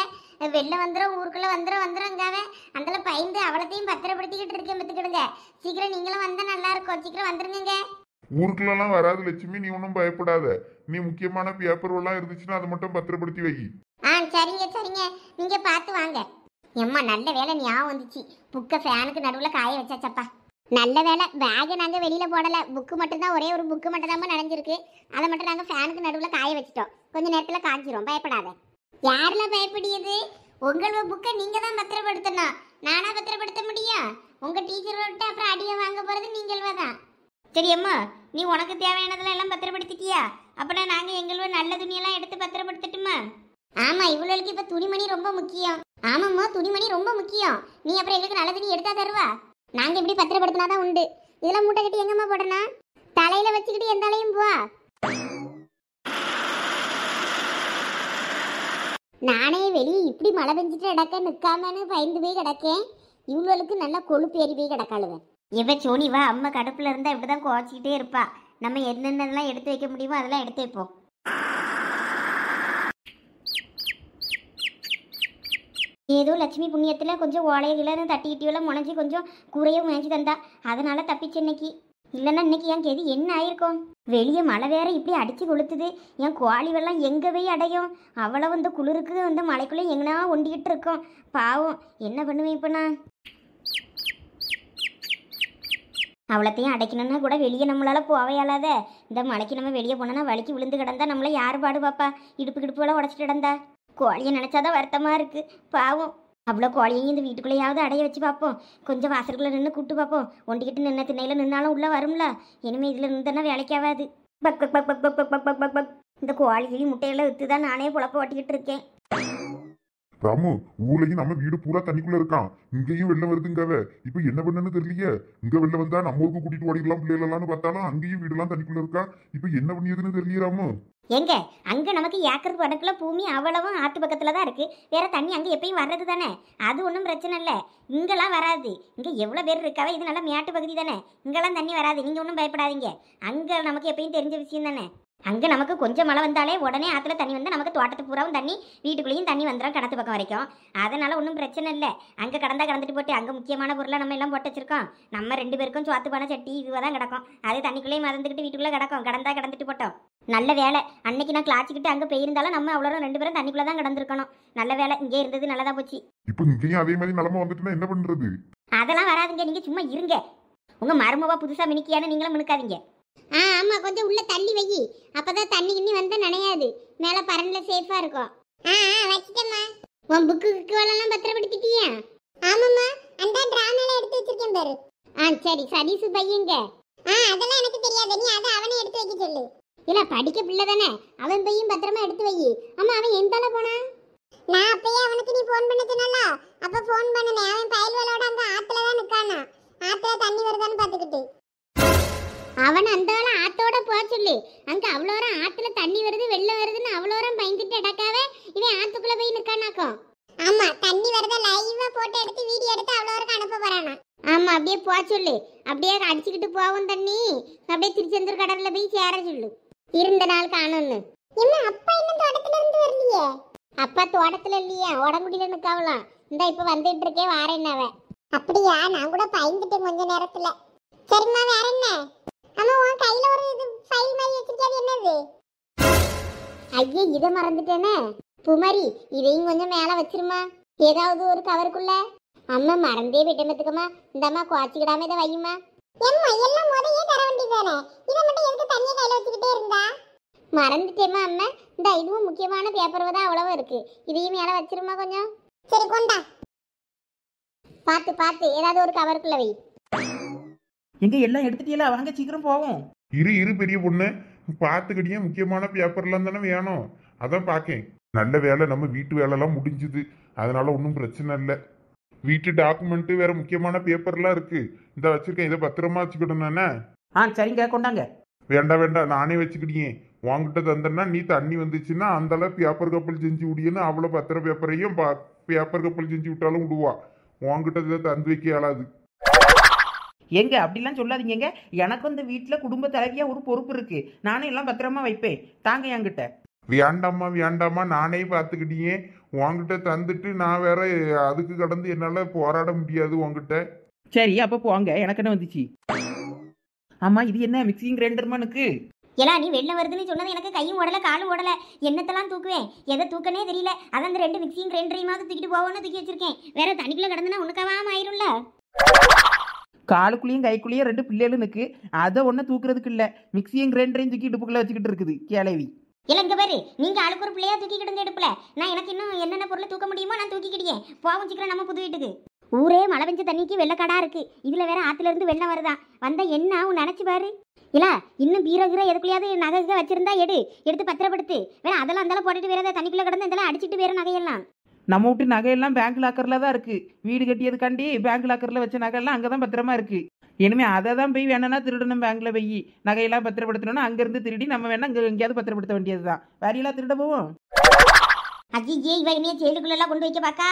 வெளில வந்துடும், ஊருக்குள்ள வந்துடும்ங்காவே அந்த பயந்து அவளத்தையும் பத்திரப்படுத்திக்கிட்டு இருக்கேன். பத்துக்கிடுங்க, சீக்கிரம் நீங்களும் வந்தா நல்லா இருக்கும். சீக்கிரம் வந்துருங்க. ஊருக்குள்ளலாம் வராது லட்சுமி, நீ ஒன்றும் பயப்படாத. நீ முக்கியமான பேப்பர் எல்லாம் இருந்துச்சுன்னா அதை மட்டும் பத்திரப்படுத்தி வை. சரிங்க சரிங்க, நீங்க பார்த்து வாங்க. எம்மா நல்ல வேலை ஞாபகம் வந்துச்சு. புக்கை ஃபேனுக்கு நடுவில் காய வச்சாச்சப்பா. நல்ல வேலை பேகை நாங்கள் வெளியில் போடலை. புக்கு மட்டும்தான், ஒரே ஒரு புக்கு மட்டும் தான் நனைஞ்சிருக்கு. அதை மட்டும் நாங்கள் ஃபேனுக்கு நடுவில் காய வச்சிட்டோம். கொஞ்சம் நேரத்தில் காய்ச்சிரும், பயப்படாத. யாரெல்லாம் பயப்படியது? உங்களோட புக்கை நீங்கள் தான் பத்திரப்படுத்தணும். நானா பத்திரப்படுத்த முடியும்? உங்கள் டீச்சர் விட்டு அப்புறம் அடியை வாங்க போகிறது நீங்களே தான். சரி அம்மா, நீ உனக்கு தேவையானதெல்லாம் எல்லாம் பத்திரப்படுத்திட்டியா? அப்போனா நாங்கள் எங்களோட நல்ல துணியெல்லாம் எடுத்து பத்திரப்படுத்தட்டுமா? ஆமாம், இவ்வளோக்கு இப்போ துணிமணி ரொம்ப முக்கியம். ஆமாம்மா, துணிமணி ரொம்ப முக்கியம். நீ அப்புறம் எங்களுக்கு நல்ல துணி எடுத்தா தருவா? நாங்கள் இப்படி பத்திரப்படுத்தினாதான் உண்டு. இதெல்லாம் மூட்டை கட்டி எங்கம்மா போடணும்? தலையில வச்சுக்கிட்டு எந்த அலையும் போ. நானே வெளியே இப்படி மழை பெஞ்சிட்டு கிடக்க நிற்காமன்னு பயந்து போய் கிடக்கேன். இவ்வளோக்கு நல்லா கொழுப்பு ஏறி போய் கிடக்காளுவேன். இவ சோனி வா, அம்மா கடுப்புல இருந்தா இப்படிதான் குறைச்சிக்கிட்டே இருப்பா. நம்ம என்னென்னலாம் எடுத்து வைக்க முடியுமோ அதெல்லாம் எடுத்து வைப்போம். ஏதோ லட்சுமி புண்ணியத்தில் கொஞ்சம் ஓலையில தட்டிக்கிட்டியோலாம் முனைஞ்சி கொஞ்சம் கூரையும் முனைஞ்சி தந்தா, அதனால தப்பிச்சு இன்னைக்கு. இல்லைன்னா இன்னைக்கு என் கேது என்ன ஆயிருக்கும்? வெளியே மழை வேற இப்படி அடிச்சு கொளுத்துது. என் கோழி வெள்ளம் எங்கே போய் அடையும்? அவ்வளோ வந்து குளிருக்கு வந்து மலைக்குள்ளே எங்கன்னா ஒண்டிக்கிட்டு இருக்கோம். பாவம், என்ன பண்ணுவேன் இப்போ நான்? அவ்வளோத்தையும் அடைக்கணும்னா கூட வெளியே நம்மளால போவையாலாத. இந்த மலைக்கு நம்ம வெளியே போனோன்னா வலிக்கு விழுந்து கிடந்தா நம்மள யார் பாடு பாப்பா? இடுப்பு கிடுப்புலாம் உடச்சிட்டு கிடந்தா. கோழியை நினச்சாதான் வருத்தமாக இருக்குது. பாவம், அவ்வளோ கோழியையும் இந்த வீட்டுக்குள்ளேயாவது அடைய வச்சு பார்ப்போம். கொஞ்சம் வாசலுக்குள்ளே நின்று கூப்பிட்டு பார்ப்போம். ஒண்டிக்கிட்டு நின்று திண்ணையில் நின்னாலும் உள்ளே வரும்ல. இனிமேல் இதில் நின்றுனா வேலைக்காகாது. பக் பக் பக் பக் பக் பக் பக் பக் பக். இந்த கோழியையும் முட்டையெல்லாம் விற்று தான் நானே புழப்ப ஓட்டிக்கிட்டு இருக்கேன். ராமு, ஊர்லயும் நம்ம வீடு பூரா தண்ணிக்குள்ள இருக்கான். இங்கேயும் வெள்ளம் வருதுங்கவ. இப்ப என்ன பண்ணன்னு தெரியலையே. இங்க வெள்ளம் வந்தா நம்ம ஊருக்கு கூட்டிட்டு ஓடிடலாம் பிள்ளைகளான்னு பார்த்தாலும் அங்கேயும் வீடுலாம் தண்ணிக்குள்ள இருக்கா. இப்ப என்ன பண்ணியதுன்னு தெரியல ராமு. எங்க அங்கே நமக்கு ஏக்கர் கணக்குல பூமி அவ்வளவும் ஆற்று பக்கத்தில் தான் இருக்குது. வேற தண்ணி அங்கே எப்பயும் வர்றது தானே, அது ஒன்றும் பிரச்சனை இல்லை. இங்கெல்லாம் வராது. இங்கே எவ்வளோ பேர் இருக்காவே, இது நல்லா மேட்டு பகுதி தானே, இங்கெல்லாம் தண்ணி வராது. நீங்கள் ஒன்றும் பயப்படாதீங்க. அங்கே நமக்கு எப்பயும் தெரிஞ்ச விஷயம் தானே. அங்கே நமக்கு கொஞ்சம் மழை வந்தாலே உடனே ஆற்றுல தண்ணி வந்து நமக்கு தோட்டத்து பூராவும் தண்ணி, வீட்டுக்குள்ளேயும் தண்ணி வந்துடும் கிணத்து பக்கம் வரைக்கும். அதனால் ஒன்றும் பிரச்சனை இல்லை. அங்கே கடந்தா கடந்துட்டு போட்டு அங்கே முக்கியமான பொருளை நம்ம எல்லாம் போட்டு வச்சிருக்கோம். நம்ம 2 பேருக்கும் சோத்து பானை சட்டி இதுவாக தான் கிடக்கும். அது தண்ணிக்குள்ளேயும் மறந்துக்கிட்டு வீட்டுக்குள்ளே கிடக்கும். கடந்தா கடந்துட்டு போட்டோம். நல்ல வேலை அன்னைக்கு நான் கிளாச்சிக்கிட்டு அங்கே போயிருந்தாலும் நம்ம அவ்வளோ 2 பேரும் தண்ணிக்குள்ளே தான் கிடந்திருக்கணும். நல்ல வேலை இங்கே இருந்தது நல்லதா போச்சு. இப்போ இங்கேயும் அதே மாதிரி நிலமை வந்துட்டுனா என்ன பண்ணுறது? அதெல்லாம் வராதுங்க, நீங்கள் சும்மா இருங்க. உங்கள் மருமவா புதுசாக மினுக்கியானு நீங்களும் மினுக்காதீங்க. ஆமாம், கொஞ்சம் உள்ள தள்ளி வை. அப்பதான் தண்ணி கிண்ணி வந்தால் நனையாது. மேலே பரண்டில் சேஃபாக இருக்கும். வச்சுட்டேம்மா. உன் புக்கு எல்லாம் பத்திரப்படுத்திட்டியா? ஆமாம்மா, அந்த டிராமால எடுத்து வச்சிருக்கேன் பாரு. சரி. சதீஷ் பையங்க? அதெல்லாம் எனக்கு தெரியாது. நீ அதை அவனே எடுத்து வைக்க சொல்லு. இல்ல, படிக்க பிள்ளை தானே, அவன் பையன் பத்திரமா எடுத்து வை. ஆமா, அவன் எந்தால போனா? நான் அப்பயே அவனுக்கு நீ போன் பண்ண சொன்னல, அப்ப போன் பண்ணனே. அவன் பயல்வலோட அங்க ஆத்துல தான் நிக்கானா. ஆத்துல தண்ணி வருதான்னு பாத்துக்கிட்டு. அவன் அந்த ஆத்தோட போக சொல்லு. அங்க அவ்வளோரம் ஆத்துல தண்ணி வருது வெள்ளம் வருதுன்னு அவ்வளோரம் பயந்துட்டு அடக்காவே இவன் ஆத்துக்குள்ள போய் நிக்கானாக்கும். ஆமா, தண்ணி வரத லைவா போட்டோ எடுத்து வீடியோ எடுத்து அவ்வளோருக்கு அனுப்ப போறானா. ஆமா, அப்படியே போ சொல்லு. அப்படியே அடிச்சுக்கிட்டு போவோம் தண்ணி. அப்படியே திருச்செந்தூர் கடல்ல போய் சேர சொல்லு. இருந்த நாள் காணும்னு. என்ன அப்பா இன்னும் தோட்டத்துல இருந்து வரலையே? அப்பா தோட்டத்துல இல்லையா, உடம்புடியில நிக்காவலாம். இந்த இப்ப வந்துட்டு இருக்கே வாரேன்னாவ. அப்படியா? நான் கூட பயந்துட்டேன் கொஞ்ச நேரத்துல. சரிம்மா, வேற என்ன? அம்மா, உன் கையில ஒரு இது ஃபைல் மாதிரி வச்சிருக்கியாது, என்னது? ஐயே, இதை மறந்துட்டேனே. புமாரி, இதையும் கொஞ்சம் மேல வச்சிருமா, ஏதாவது ஒரு கவருக்குள்ள. அம்மா மறந்தே விட்டமத்துக்குமா. இந்தம்மா குவாச்சிக்கிடாம இதை வையுமா. எம்மா, எல்லாம் முதையே தர வேண்டியதானே, இதை மட்டும் எதுக்கு தண்ணியை கையில வச்சுக்கிட்டே இருந்தா? மறந்துட்டேம்மா அம்மா. இந்த இதுவும் முக்கியமான பேப்பர் தான் அவ்வளவு இருக்கு, இதையும் மேல வச்சிருமா கொஞ்சம். சரி, கொண்டா. பார்த்து பார்த்து ஏதாவது ஒரு கவருக்குள்ள வை. எங்க எல்லாம் எடுத்துட்டீங்களா? வாங்க சீக்கிரம் போவோம். இரு பெரிய பொண்ணு, பார்த்துக்கிட்டே முக்கியமான பேப்பர்லாம் தானே வேணும், அதான் பார்க்கேன். நல்ல வேலை, நம்ம வீட்டு வேலைலாம் முடிஞ்சுது, அதனால ஒன்றும் பிரச்சனை இல்லை. வீட்டு டாக்குமெண்ட் வேற முக்கியமான பேப்பர்லாம் இருக்கு, இந்த வச்சிருக்கேன், இதை பத்திரமா வச்சுக்கிட்டேன். சரிங்க, கொண்டாங்க. வேண்டாம் வேண்டாம், நானே வச்சுக்கிட்டேன். வாங்கிட்ட தந்தேன்னா நீ தண்ணி வந்துச்சுன்னா அந்த பேப்பர் கப்பல் செஞ்சு விடியன்னு அவ்வளோ பத்திர பேப்பரையும் பேப்பர் கப்பல் செஞ்சு விட்டாலும் விடுவா. வாங்கிட்ட தந்து வைக்க இயலாது. எங்க அப்படிலாம் சொல்லாதீங்க. எனக்கும் இந்த வீட்டில் குடும்ப தலைவியா ஒரு பொறுப்பு இருக்கு. நானும் எல்லாம் பத்திரமா வைப்பேன். தாங்க என்கிட்ட. வேண்டாமா வேண்டாமா, நானே பார்த்துக்கிட்டே. உங்ககிட்ட தந்துட்டு நான் வேற அதுக்கு கடந்து என்னால போராட முடியாது உங்ககிட்ட. சரி, அப்போ போங்க, எனக்கு என்ன வந்துச்சு. ஆமா, இது என்ன மிக்சிங் கிரைண்டர்மானுக்கு? எல்லாம் நீ வெளில வருதுன்னு சொன்னது எனக்கு கையும் ஓடல காலும் ஓடல. என்னத்தெல்லாம் தூக்குவேன், எதை தூக்கனே தெரியல. அதான் இந்த 2 மிக்சிங் கிரைண்டரையுமாவது தூக்கிட்டு போவோன்னு தூக்கி வச்சிருக்கேன். வேற தண்ணிக்குள்ள கிடந்துனா உனக்காவாம ஆயிரும்ல. காலுக்குள்ளேயும் கைக்குள்ளேயும் 2 பிள்ளைகளும் இருக்கு. அதை ஒன்றும் தூக்குறதுக்கு இல்லை, மிக்சியும் கிரைண்டரையும் தூக்கி இடுப்புக்குள்ள வச்சுக்கிட்டு இருக்குது கேளவி. இல்ல, இங்க பாரு, நீங்க ஆளுக்கு ஒரு பிள்ளையா தூக்கிக்கிடுங்க இடுப்புல. நான் எனக்கு இன்னும் என்னென்ன பொருளை தூக்க முடியுமோ நான் தூக்கிக்கிட்டேன். போவோம் சீக்கிரம் நம்ம புது வீட்டுக்கு. ஊரே மழை பெஞ்ச தண்ணிக்கு வெள்ளக்காடா இருக்கு. இதுல வேற ஆத்துல இருந்து வெள்ளம் வருதான். வந்தா என்ன ஆகும் நினைச்சு பாரு. இல்ல, இன்னும் பீரோ கீரோ எதுக்குள்ளயாவது நகை வச்சிருந்தா எடுத்து பத்திரப்படுத்து. வேற அதெல்லாம் அந்தாலும் போட்டுட்டு வேற தண்ணிக்குள்ள கிடந்து இதெல்லாம் அடிச்சுட்டு வேற நகையெல்லாம். நம்ம வீட்டு நகையெல்லாம் பேங்க் லாக்கர்ல தான் இருக்கு. வீடு கட்டியதுக்காண்டி பேங்க் லாக்கர்ல வச்ச நகையெல்லாம் அங்கதான் பத்திரமா இருக்கு. இனிமே அதை தான் போய் வேணும்னா திருடணும். பேங்க்ல போய் நகையெல்லாம் பத்திரப்படுத்தணும்னா அங்கிருந்து திருடி நம்ம வேணா அங்க எங்கேயாவது பத்திரப்படுத்த வேண்டியதுதான். வேறையெல்லாம் திருட போவோம். அஜிஜே, இவ இனிய ஜெயிலுக்குள்ள எல்லாம் கொண்டு வைக்க பாக்கா.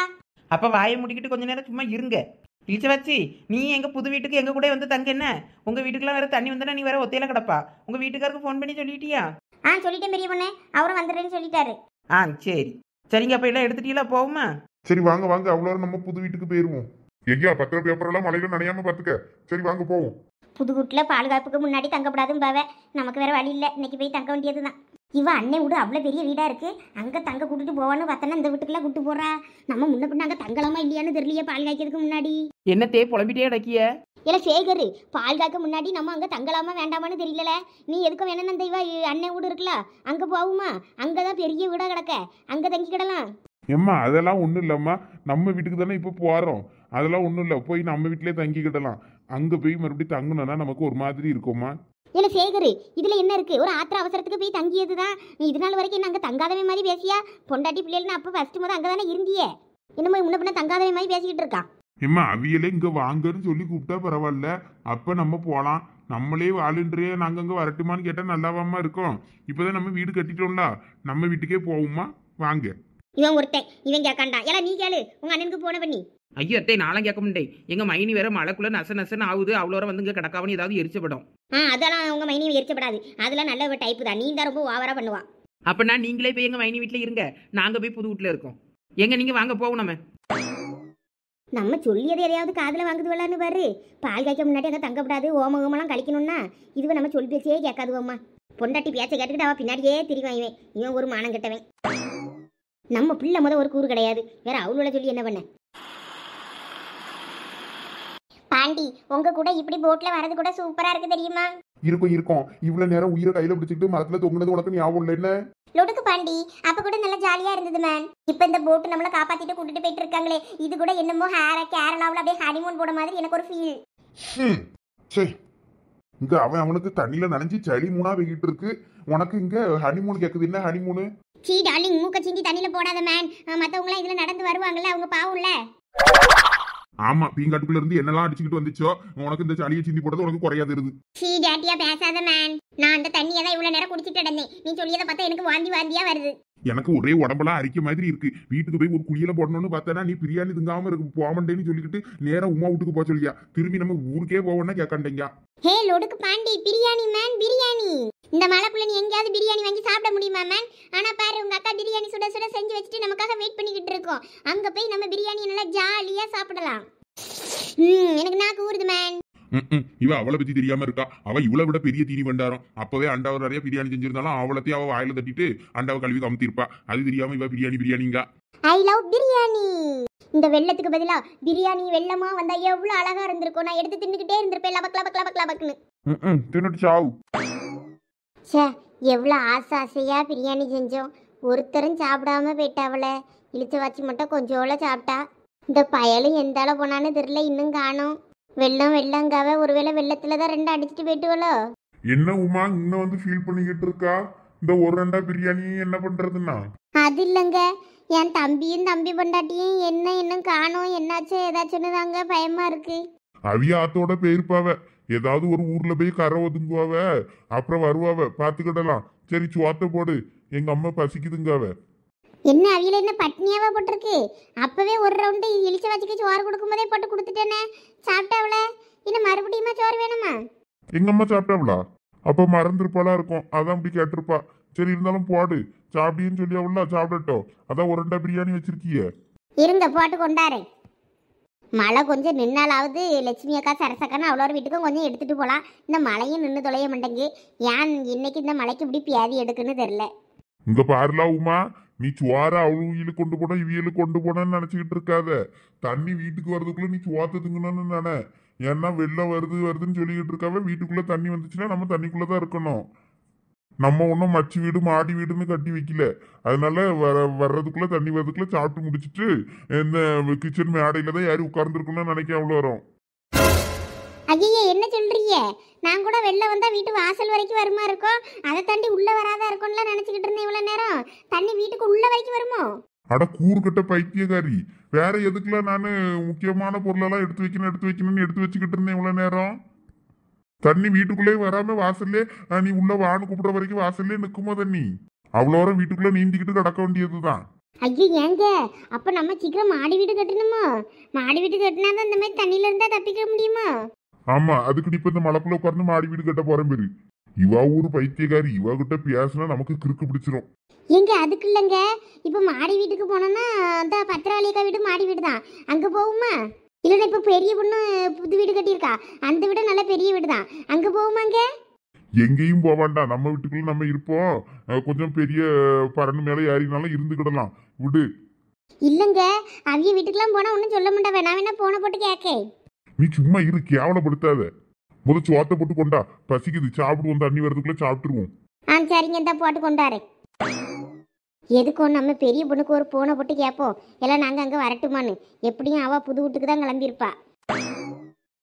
அப்ப வாயை முடிக்கிட்டு கொஞ்ச நேரம் சும்மா இருங்க. இழிச்ச வச்சு, நீ எங்க புது வீட்டுக்கு எங்க கூட வந்து தங்க. என்ன உங்க வீட்டுக்குலாம் வேற தண்ணி வந்தா நீ வேற ஒத்தையில கிடப்பா. உங்க வீட்டுக்காருக்கு ஃபோன் பண்ணி சொல்லிட்டியா? சொல்லிட்டேன் பெரிய பொண்ணு, அவரும் வந்துடுறேன்னு சொல்லிட்டாரு. சரி சரிங்க. அப்ப எல்லாம் எடுத்துட்டீங்களா? போகுமா? சரி, வாங்க வாங்க, அவ்வளோ நம்ம புது வீட்டுக்கு போயிருவோம். எங்கேயா பத்திர பேப்பர் எல்லாம் மழையில நனையாம பாத்துக்க. சரி, வாங்க போவோம். புது வீட்டில் பாதுகாப்புக்கு முன்னாடி தங்கப்படாதும் பாவ. நமக்கு வேற வழி இல்லை, இன்னைக்கு போய் தங்க வேண்டியதுதான். இவ அண்ணன் வீடு அவ்வளோ பெரிய வீடா இருக்கு, அங்க தங்க கூட்டிட்டு போவான்னு பார்த்தனா இந்த வீட்டுக்குள்ள கூட்டு போறா. நம்ம முன்ன பின்ன அங்க தங்கலாமா இல்லையான்னு தெரியலையே பால் காய்க்கிறதுக்கு முன்னாடி. என்னத்தே புலம்பிட்டே அடக்கிய? இல்ல சேகர், பால் காய்க்க முன்னாடி நம்ம அங்க தங்கலாமா வேண்டாமான்னு தெரியல. நீ எதுக்கும் வேணும், இந்த இவ அண்ணன் வீடு இருக்குல்ல அங்க போவுமா. அங்கதான் பெரிய வீடா கிடக்க, அங்க தங்கிக்கிடலாம். ஏம்மா, அதெல்லாம் ஒன்றும் இல்லைம்மா, நம்ம வீட்டுக்கு தானே இப்போ போகிறோம். அதெல்லாம் ஒன்றும் இல்லை, போய் நம்ம வீட்டிலே தங்கிக்கிடலாம். அங்கே போய் மறுபடியும் தங்கணும்னா நமக்கு ஒரு மாதிரி இருக்குமா. இல்ல சேகர், இதுல என்ன இருக்கு? ஒரு ஆத்திர அவசரத்துக்கு போய் தங்கியதுதான். இது நாள் வரைக்கும் என்ன அங்க தங்காதவே மாதிரி பேசியா? பொண்டாட்டி பிள்ளைகள் அப்ப ஃபர்ஸ்ட் முத அங்கதானே இருந்தியே. என்னமோ முன்ன பின்ன தங்காதவே மாதிரி பேசிக்கிட்டு இருக்கா. ஏம்மா, அவியலே இங்கே வாங்கன்னு சொல்லி கூப்பிட்டா பரவாயில்ல, அப்போ நம்ம போகலாம். நம்மளே வாழுன்றே நாங்கள் அங்கே வரட்டுமான்னு கேட்டால் நல்லாவாமா இருக்கும். இப்போதான் நம்ம வீடு கட்டிட்டோம்ல, நம்ம வீட்டுக்கே போவோமா, வாங்க. இவன் ஒருத்தன், இவன் கேட்காண்டா. எல்லாம் நீ கேளு, உங்க அண்ணனுக்கு போன பண்ணி. ஐயோ அத்தை, நானும் கேட்க முடியும். எங்க மைனி வேற மழைக்குள்ள நசன்னு ஆகுது, அவ்வளோ வந்து இங்க கிடக்காவன்னு ஏதாவது எரிச்சப்படும். அதெல்லாம் உங்க மைனியும் எரிச்சப்படாது. அதெல்லாம் நல்ல டைப்பு தான். நீ தான் ரொம்ப ஓவரா பண்ணுவா. அப்பனா நீங்களே போய் எங்க மைனி வீட்டுல இருங்க, நாங்க போய் புது வீட்டுல இருக்கோம். எங்க நீங்க வாங்க போவோம். நம்ம சொல்லியது எதையாவது காதுல வாங்குதுவலான்னு பாரு. பால் காய்க்க முன்னாடி அங்கே தங்கப்படாது, ஓமலாம் கழிக்கணும்னா இதுவே நம்ம சொல் பேச்சே கேட்காதுவோம்மா. பொண்டாட்டி பேச்சை கேட்டுக்கிட்டு அவன் பின்னாடியே திரிவான். இவன் ஒரு மானம் கெட்டவன். நம்ம பிள்ளை முத ஒரு கூறு கிடையாது, வேற அவளோட சொல்லி என்ன பண்ண. பாண்டி, உங்க கூட இப்படி போட்ல வரது கூட சூப்பரா இருக்கு தெரியுமா? இருக்கும். இவ்வளவு நேரம் உயிரை கையில பிடிச்சிட்டு மரத்துல தொங்குனது உனக்கு ஞாபகம் இல்லை என்ன? லொடுக்கு பாண்டி, அப்ப கூட நல்லா ஜாலியா இருந்தது மேன். இப்ப இந்த போட்டு நம்மள காப்பாத்திட்டு கூட்டிட்டு போயிட்டு இருக்காங்களே, இது கூட என்னமோ கேரளாவில் அப்படியே ஹனிமூன் போட மாதிரி எனக்கு ஒரு ஃபீல். சரி, இங்க அவனுக்கு தண்ணியில நனைஞ்சு சளி மூணா வெயிட்டு இருக்கு, உனக்கு இங்க ஹனிமூன் கேக்குது. என்ன ஹனிமூனு? சீ டார்லிங், மூக்க சிந்தி தண்ணியில போடாத மேன். மத்தவங்க எல்லாம் இதுல நடந்து வருவாங்கல்ல, அவங்க பாவம்ல. ஆமா, பீங்காட்டுக்குள்ள இருந்து என்னெல்லாம் அடிச்சுக்கிட்டு வந்துச்சோ உனக்கு இந்த சளியை சிந்தி போடுறது உனக்கு குறையாது இருந்து. சீ டேட்டியா பேசாத மேன். நான் அந்த தண்ணியை தான் இவ்வளவு நேரம் குடிச்சிட்டு இருந்தேன். நீ சொல்லியதை பார்த்தா எனக்கு வாந்தியா வருது. எனக்கு ஒரே உடம்பெல்லாம் அரிக்க மாதிரி இருக்கு. வீட்டுக்கு போய் ஒரு குளியல போடணும்னு பார்த்தா நீ பிரியாணி திங்காம இருக்கு போமண்டேன்னு சொல்லிக்கிட்டு நேரா உமா வீட்டுக்கு போக சொல்லியா. திரும்பி நம்ம ஊருக்கே போவோம்னா கேட்காண்டீங்க. ஹே லொடுக்கு பாண்டி, பிரியாணி மேன் பிரியாணி. இந்த மலைப்புள்ள நீ எங்கேயாவது பிரியாணி வாங்கி சாப்பிட முடியுமா மேன்? ஆனா பாரு, உங்க அக்கா பிரியாணி சுட சுட செஞ்சு வச்சுட்டு நமக்காக வெயிட் பண்ணிக்கிட்டு இருக்கோம். அங்க போய் நம்ம பிரியாணி நல்லா ஜாலியா சாப்பிடலாம். எனக்கு நாக்கு ஊறுது மேன். இவ அவளை பத்தி தெரியாம இருக்கா. அவ இவளை விட பெரிய தீனி பண்டாரம். அப்பவே அண்டாவை நிறைய பிரியாணி செஞ்சிருந்தாலும் அவளத்தையும் அவ வாயில தட்டிட்டு அண்டாவை கழுவி கமுத்திருப்பா. அது தெரியாம இவ பிரியாணிங்க. I love biryani. இந்த வெள்ளத்துக்கு பதிலா பிரியாணி வெள்ளமா வந்தா எவ்வளவு அழகா இருந்திருக்கும். நான் எடுத்து தின்னுக்கிட்டே இருந்திருப்பேன் லபக் லபக் லபக் லபக்னு. தின்னுட்டு சாவு. சே, எவ்வளவு ஆசையா பிரியாணி செஞ்சோம். ஒருத்தரும் சாப்பிடாம போயிட்டாவள. இழுத்து வச்சு மட்டும் கொஞ்சோல சாப்பிட்டா. இந்த பயலும் எந்த அளவு போனான்னு தெரியல, இன்னும் காணோம். வெள்ளங்காவ ஒருவேளை வெள்ளத்துலதான் 2 அடிச்சுட்டு போயிட்டுவளோ. என்ன உமா இன்னும் வந்து ஃபீல் பண்ணிக்கிட்டு இருக்கா? இந்த ஒரு 2 பிரியாணி என்ன பண்றதுன்னா? அது இல்லைங்க, என் தம்பியும் தம்பி பொண்டாட்டியும் இன்னும் காணோம். என்னாச்சு ஏதாச்சுன்னு தாங்க பயமா இருக்கு. அவிய ஆத்தோட போயிருப்பாவ. ஏதாவது ஒரு ஊர்ல போய் கரை ஒதுங்குவாவ. அப்புறம் வருவாவ, பாத்துக்கிடலாம். சரி சுவாத்த போடு, எங்க அம்மா பசிக்குதுங்காவ. என்ன அவியல என்ன பட்னியாவா போட்டிருக்கு? அப்பவே ஒரு ரவுண்டு இழிச்ச வச்சுக்கு சோறு கொடுக்கும் போதே போட்டு கொடுத்துட்டேனே. சாப்பிட்டாவள, இன்னும் மறுபடியுமா சோறு வேணுமா? எங்க அம்மா சாப்பிட்டாவளா? அப்ப மறந்துருப்பாளா இருக்கும், அதான் அப்படி கேட்டிருப்பா. சரி இருந்தாலும் போடு, சாப்பிடின்னு சொல்லி அவளா சாப்பிடட்டும். அதான் ஒரு 2 பிரியாணி வச்சிருக்கிய. இருங்க போட்டு கொண்டாரு. மழை கொஞ்சம் நின்னாலாவது லட்சுமி அக்கா சரசக்கான்னு அவ்வளோ வீட்டுக்கும் கொஞ்சம் எடுத்துட்டு போகலாம். இந்த மழையும் நின்று தொலைய மாட்டேங்கு. ஏன் இன்னைக்கு இந்த மழைக்கு இப்படி பியாதி எடுக்குன்னு தெரில. இங்க பாருலா உமா, நீ சுவார அவ்வளவு கொண்டு போன இவியலு கொண்டு போனன்னு நினைச்சுக்கிட்டு இருக்காத. தண்ணி வீட்டுக்கு வர்றதுக்குள்ள நீ சுவாத்த திங்கணும்னு நினை. ஏன்னா வெள்ளம் வருதுன்னு சொல்லிக்கிட்டு இருக்காவ. வீட்டுக்குள்ள தண்ணி வந்துச்சுன்னா நம்ம தண்ணிக்குள்ளதான் இருக்கணும். நம்ம ஒன்றும் மச்சி வீடு மாடி வீடுன்னு கட்டி வைக்கல. அதனால வர்றதுக்குள்ள தண்ணி வர்றதுக்குள்ள சாப்பிட்டு முடிச்சுட்டு இந்த கிச்சன் மேடையில தான் யாரி உட்கார்ந்துருக்கணும்னு நினைக்க அவ்வளோ வரும். ஐயே என்ன சொல்றீங்க? நான் கூட வெளில வந்தா வீட்டு வாசல் வரைக்கும் வருமா இருக்கும், அதை தாண்டி உள்ள வராதா இருக்கும்லாம் நினைச்சுக்கிட்டு இருந்தேன். இவ்வளவு நேரம் தண்ணி வீட்டுக்கு உள்ள வரைக்கும் வருமோ? அட கூறுகட்ட பைத்தியக்காரி, வேற எதுக்குலாம் நானு முக்கியமான பொருளெல்லாம் எடுத்து வைக்கணும்னு எடுத்து வச்சுக்கிட்டு இருந்தேன் இவ்வளவு நேரம். தண்ணி வீட்டுக்குள்ளே வராம வாசல்லே நீ உள்ள வான்னு கூப்பிடுற வரைக்கும் வாசல்லே நிக்குமோ தண்ணி. அவ்வளோ வரம் வீட்டுக்குள்ள நீந்திக்கிட்டு கிடக்க வேண்டியதுதான். ஐயோ ஏங்க, அப்ப நம்ம சீக்கிரம் மாடி வீடு கட்டணுமோ? மாடி வீடு கட்டினாதான் இந்த மாதிரி தண்ணியில இருந்தா தப்பிக்க முடியுமா? ஆமா, அதுக்கு நீ இப்ப இந்த மலைக்குள்ள உட்கார்ந்து மாடி வீடு கட்ட போறேன் பேரு. இவா ஊரு பைத்தியக்காரி, இவா கிட்ட பேசினா நமக்கு கிறுக்கு பிடிச்சிரும். எங்க அதுக்கு இல்லைங்க, இப்ப மாடி வீட்டுக்கு போனோம்னா அந்த பத்திரவாளியக்கா வீடு மாடி வீடு தான், அங்க போகுமா? இல்லைன்னா இப்ப பெரிய பொண்ணு புது வீடு கட்டியிருக்கா, அந்த வீடு நல்ல பெரிய வீடு தான், அங்க போகுமாங்க? எங்கேயும் போவாண்டா, நம்ம வீட்டுக்குள்ள நம்ம இருப்போம். கொஞ்சம் பெரிய பரணு மேல ஏறினாலும் இருந்துக்கிடலாம், விடு. இல்லைங்க, அவிய வீட்டுக்கெல்லாம் போனா ஒன்றும் சொல்ல மாட்டா. வேணா வேணா போன போட்டு கேட்க. நீ சும்மா இரு, கேவலப்படுத்தாத. முதல் சோத்த போட்டு கொண்டா, பசிக்குது, சாப்பிடுவோம். தண்ணி வரதுக்குள்ள சாப்பிட்டுருவோம். சரிங்க, இந்த போட்டு கொண்டாரு. எதுக்கும் நம்ம பெரிய பொண்ணுக்கு ஒரு போனை போட்டு கேட்போம், எல்லாம் நாங்கள் அங்கே வரட்டுமான்னு. எப்படியும் அவள் புது வீட்டுக்கு தான் கிளம்பியிருப்பா.